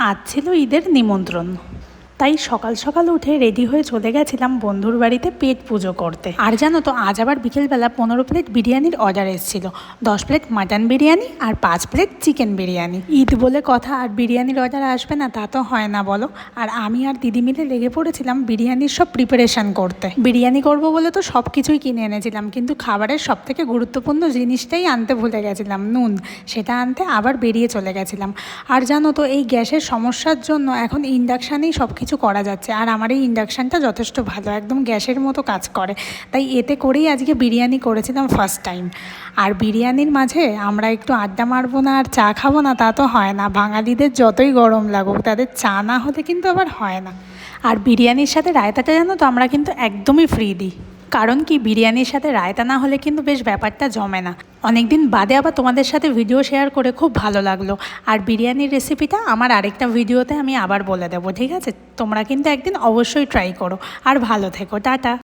আজ ছিল ঈদের নিমন্ত্রণ, তাই সকাল সকাল উঠে রেডি হয়ে চলে গেছিলাম বন্ধুর বাড়িতে পেট পুজো করতে। আর জানো তো, আজ আবার বিকেলবেলা 15 প্লেট বিরিয়ানির অর্ডার এসেছিল। 10 প্লেট মাটন বিরিয়ানি আর 5 প্লেট চিকেন বিরিয়ানি। ঈদ বলে কথা আর বিরিয়ানির অর্ডার আসবে না তা তো হয় না বলো। আর আমি আর দিদি মিলে লেগে পড়েছিলাম বিরিয়ানির সব প্রিপারেশন করতে। বিরিয়ানি করব বলে তো সব কিছুই কিনে এনেছিলাম, কিন্তু খাবারের সব থেকে গুরুত্বপূর্ণ জিনিসটাই আনতে ভুলে গেছিলাম, নুন। সেটা আনতে আবার বেরিয়ে চলে গেছিলাম। আর জানো তো, এই গ্যাসের সমস্যার জন্য এখন ইন্ডাকশানেই সব কিছু করা যাচ্ছে। আর আমার এই ইন্ডাকশানটা যথেষ্ট ভালো, একদম গ্যাসের মতো কাজ করে। তাই এতে করেই আজকে বিরিয়ানি করেছিলাম ফার্স্ট টাইম। আর বিরিয়ানির মাঝে আমরা একটু আড্ডা মারবো না আর চা খাবো না তা তো হয় না। বাঙালিদের যতই গরম লাগুক, তাদের চা না হলে কিন্তু আবার হয় না। আর বিরিয়ানির সাথে রায়তাটা জানো তো আমরা কিন্তু একদমই ফ্রি দিই। কারণ কি, বিরিয়ানির সাথে রায়তা না হলে কিন্তু বেশ ব্যাপারটা জমে না। অনেকদিন বাদে আবার তোমাদের সাথে ভিডিও শেয়ার করে খুব ভালো লাগলো। আর বিরিয়ানির রেসিপিটা আমার আরেকটা ভিডিওতে আমি আবার বলে দেবো, ঠিক আছে? তোমরা কিন্তু একদিন অবশ্যই ট্রাই করো। আর ভালো থেকো, টাটা।